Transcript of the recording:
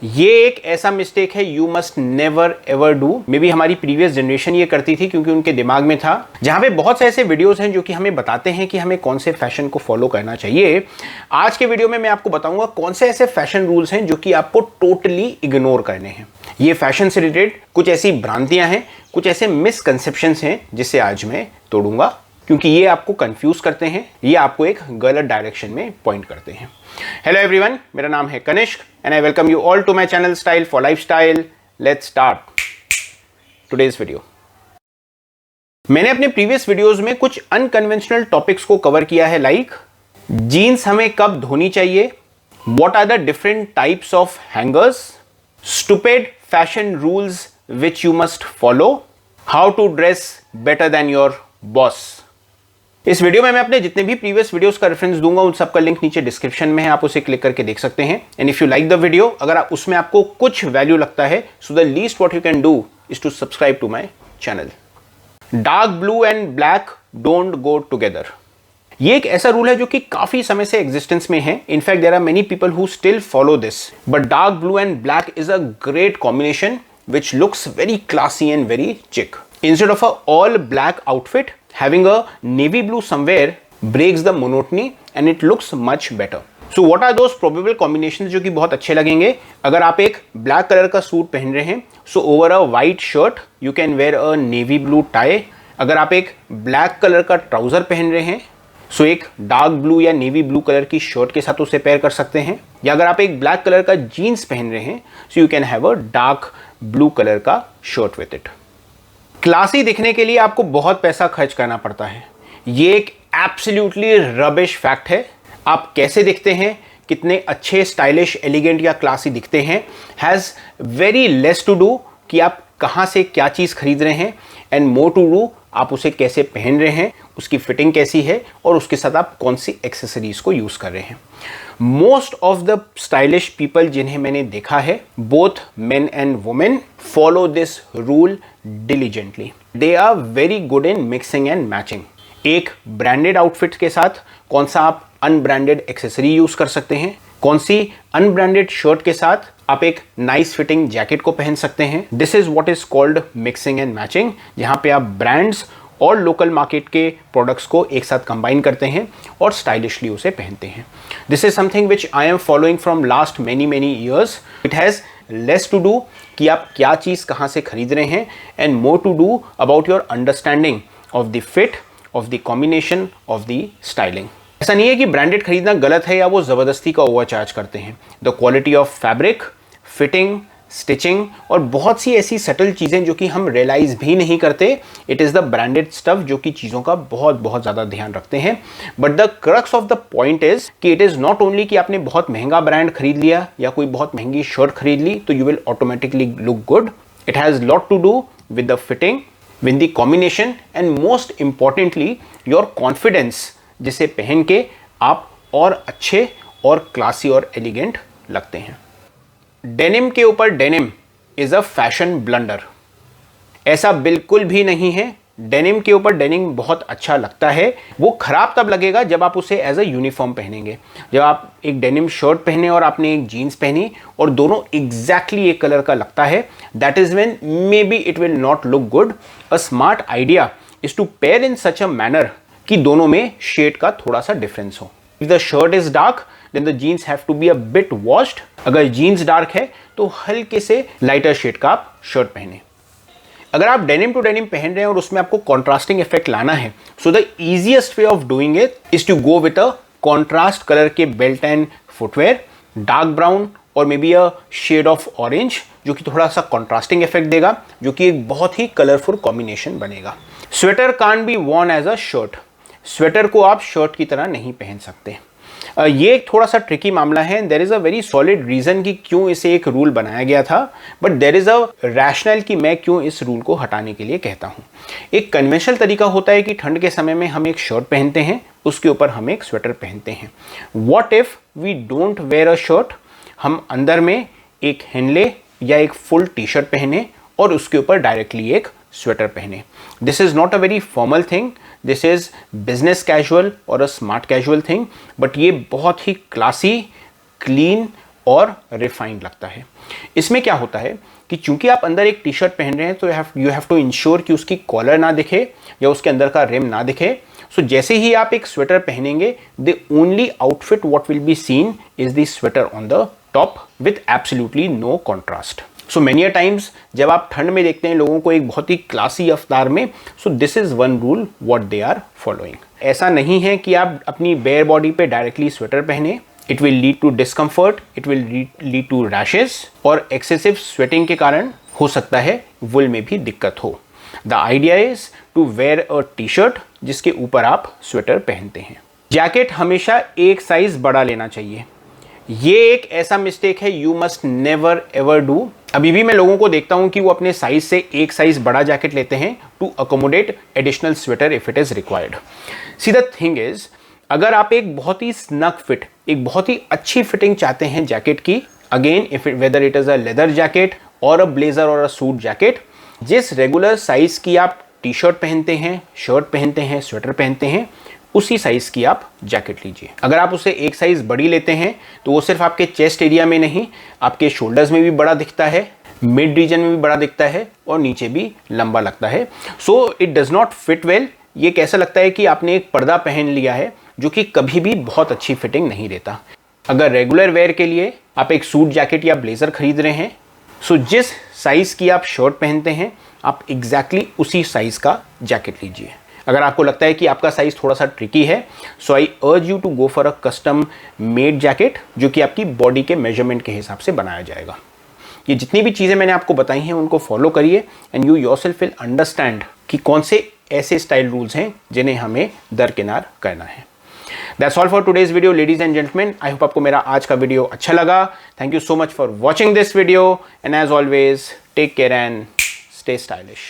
ये एक ऐसा मिस्टेक है you must never ever do. May be हमारी प्रीवियस जनरेशन ये करती थी क्योंकि उनके दिमाग में था, जहां पे बहुत से ऐसे वीडियोस हैं जो कि हमें बताते हैं कि हमें कौन से फैशन को फॉलो करना चाहिए। आज के वीडियो में मैं आपको बताऊंगा कौन से ऐसे फैशन रूल्स हैं जो कि आपको टोटली इग्नोर करने हैं। ये फैशन से रिलेटेड कुछ ऐसी भ्रांतियां हैं, कुछ ऐसे मिसकंसेप्शंस हैं जिसे आज मैं तोड़ूंगा, क्योंकि ये आपको कंफ्यूज करते हैं, ये आपको एक गलत डायरेक्शन में पॉइंट करते हैं। हेलो एवरीवन, मेरा नाम है Kanishk and I welcome you all to my channel style for lifestyle. Let's start today's video. मैंने अपने प्रीवियस वीडियोस में कुछ अनकन्वेंशनल टॉपिक्स को कवर किया है, लाइक जीन्स हमें कब धोनी चाहिए, what are the different types of hangers, stupid fashion rules which you must follow, how to dress better than your boss. इस वीडियो में मैं अपने जितने भी प्रीवियस वीडियोस का रेफरेंस दूंगा उन सबका लिंक नीचे डिस्क्रिप्शन में है, आप उसे क्लिक करके देख सकते हैं। And if you like the video, अगर आप उसमें आपको कुछ वैल्यू लगता है, so the least what you can do is to subscribe to my channel. Dark blue and black don't go together, ये एक ऐसा रूल है जो कि काफी समय से एग्जिस्टेंस में है। In fact there are many people who still follow this, but dark blue and black is a great combination which looks very classy and very chic. Instead of a all black outfit, having a navy blue somewhere breaks the monotony and it looks much better. So what are those probable combinations जो कि बहुत अच्छे लगेंगे? अगर आप एक black colour का suit पहन रहे हैं, so over a white shirt you can wear a navy blue tie. अगर आप एक ब्लैक कलर का ट्राउजर पहन रहे हैं, सो एक डार्क ब्लू या नेवी ब्लू कलर की शर्ट के साथ उसे पेयर कर सकते हैं। या अगर आप एक ब्लैक कलर का जीन्स पहन रहे हैं, so you can have a dark blue colour का शर्ट विद इट। क्लासी दिखने के लिए आपको बहुत पैसा खर्च करना पड़ता है, ये एक एब्सोल्युटली रबिश फैक्ट है। आप कैसे दिखते हैं, कितने अच्छे स्टाइलिश एलिगेंट या क्लासी दिखते हैं, has very less to do कि आप कहाँ से क्या चीज़ खरीद रहे हैं, एंड मोर टू डू आप उसे कैसे पहन रहे हैं, उसकी फिटिंग कैसी है और उसके साथ आप कौन सी एक्सेसरीज को यूज़ कर रहे हैं। Most of the stylish people जिन्हें मैंने देखा है, both men and women, follow this rule diligently. They are very good in mixing and matching. एक ब्रांडेड आउटफिट के साथ कौन सा आप अनब्रांडेड एक्सेसरी यूज़ कर सकते हैं, कौन सी अनब्रांडेड शर्ट के साथ आप एक नाइस फिटिंग जैकेट को पहन सकते हैं। This is what is called mixing and matching, जहां पे आप ब्रांड्स और लोकल मार्केट के प्रोडक्ट्स को एक साथ कंबाइन करते हैं और स्टाइलिशली उसे पहनते हैं। This is something which I am following from last many years. It has less to do कि आप क्या चीज़ कहाँ से खरीद रहे हैं, and more to do about your understanding of the fit, of the combination, of the styling. ऐसा नहीं है कि ब्रांडेड खरीदना गलत है या वो ज़बरदस्ती का ओवरचार्ज करते हैं। The quality of fabric, fitting, stitching और बहुत सी ऐसी सटल चीज़ें जो कि हम रियलाइज भी नहीं करते, it is the branded stuff जो कि चीज़ों का बहुत ज़्यादा ध्यान रखते हैं। But the crux of the point is कि इट इज़ नॉट ओनली कि आपने बहुत महंगा ब्रांड खरीद लिया या कोई बहुत महंगी शर्ट खरीद ली तो you will automatically look good. It has lot to do with the fitting, with the combination and most importantly your confidence, जिसे पहन के आप और अच्छे और क्लासी और एलिगेंट लगते हैं। डेनिम के ऊपर denim is a fashion blunder, ऐसा बिल्कुल भी नहीं है। डेनिम के ऊपर डेनिम बहुत अच्छा लगता है, वो खराब तब लगेगा जब आप उसे एज अ यूनिफॉर्म पहनेंगे। जब आप एक डेनिम शर्ट पहने और आपने एक जीन्स पहनी और दोनों एग्जैक्टली एक कलर का लगता है, that is when may be it will not look good. A smart idea is to pair in such a manner कि दोनों में शेड का थोड़ा सा डिफरेंस हो। If the shirt is dark then the jeans have to be a bit washed. अगर jeans dark है तो हल्के से लाइटर शेड का आप शर्ट पहने। अगर आप डेनिम टू डेनिम पहन रहे हैं और उसमें आपको कॉन्ट्रास्टिंग इफेक्ट लाना है, so the easiest way of doing it is to go with a contrast colour के belt and footwear, dark brown और maybe a shade of orange, जो कि थोड़ा सा कॉन्ट्रास्टिंग इफेक्ट देगा, जो कि एक बहुत ही कलरफुल कॉम्बिनेशन बनेगा। Sweater can't be worn as a shirt, sweater को आप शर्ट की तरह नहीं पहन सकते। ये एक थोड़ा सा ट्रिकी मामला है। There is a very solid reason कि क्यों इसे एक रूल बनाया गया था, but there is a rational कि मैं क्यों इस रूल को हटाने के लिए कहता हूँ। एक कन्वेंशनल तरीका होता है कि ठंड के समय में हम एक शर्ट पहनते हैं, उसके ऊपर हम एक स्वेटर पहनते हैं। What if we don't wear a shirt, हम अंदर में एक हेनले या एक फुल टी शर्ट पहने और उसके ऊपर डायरेक्टली एक स्वेटर पहने। This is not a very formal thing, this is business casual और a smart casual thing, but ये बहुत ही क्लासी, क्लीन और रिफाइंड लगता है। इसमें क्या होता है कि चूंकि आप अंदर एक टी शर्ट पहन रहे हैं तो यू हैव टू इंश्योर कि उसकी कॉलर ना दिखे या उसके अंदर का रिम ना दिखे। सो जैसे ही आप एक स्वेटर पहनेंगे, the only outfit what will be seen is the sweater on the top with absolutely no contrast. So many a times जब आप ठंड में देखते हैं लोगों को एक बहुत ही क्लासी अवतार में, so this is one rule what they are following. ऐसा नहीं है कि आप अपनी बेयर बॉडी पे डायरेक्टली स्वेटर पहने, it will lead to discomfort, it will lead to rashes और एक्सेसिव स्वेटिंग के कारण हो सकता है वुल में भी दिक्कत हो। The idea is to wear a T shirt जिसके ऊपर आप स्वेटर पहनते हैं। जैकेट हमेशा एक साइज बड़ा लेना चाहिए। ये एक ऐसा मिस्टेक है you must never ever do. अभी भी मैं लोगों को देखता हूं कि वो अपने साइज से एक साइज बड़ा जैकेट लेते हैं to accommodate additional sweater if it is required. See the thing is, अगर आप एक बहुत ही स्नग फिट, एक बहुत ही अच्छी फिटिंग चाहते हैं जैकेट की, again if whether it is a leather jacket और अ ब्लेजर और अ सूट जैकेट, जिस रेगुलर साइज की आप टी शर्ट पहनते हैं, शर्ट पहनते हैं, स्वेटर पहनते हैं, उसी साइज की आप जैकेट लीजिए। अगर आप उसे एक साइज बड़ी लेते हैं तो वो सिर्फ आपके चेस्ट एरिया में नहीं, आपके शोल्डर्स में भी बड़ा दिखता है, मिड रीजन में भी बड़ा दिखता है और नीचे भी लंबा लगता है। So it does not fit well. ये कैसा लगता है कि आपने एक पर्दा पहन लिया है जो कि कभी भी बहुत अच्छी फिटिंग नहीं देता। अगर रेगुलर वेयर के लिए आप एक सूट जैकेट या ब्लेजर खरीद रहे हैं, सो जिस साइज की आप शर्ट पहनते हैं आप एग्जैक्टली उसी साइज का जैकेट लीजिए। अगर आपको लगता है कि आपका साइज थोड़ा सा ट्रिकी है, so I urge you to go for a custom made jacket जो कि आपकी बॉडी के मेजरमेंट के हिसाब से बनाया जाएगा। ये जितनी भी चीज़ें मैंने आपको बताई हैं उनको फॉलो करिए and you yourself will understand कि कौन से ऐसे स्टाइल रूल्स हैं जिन्हें हमें दरकिनार करना है। That's all for today's video, ladies and gentlemen. I hope आपको मेरा आज का वीडियो अच्छा लगा। Thank you so much for watching this video and as always, take care and stay stylish.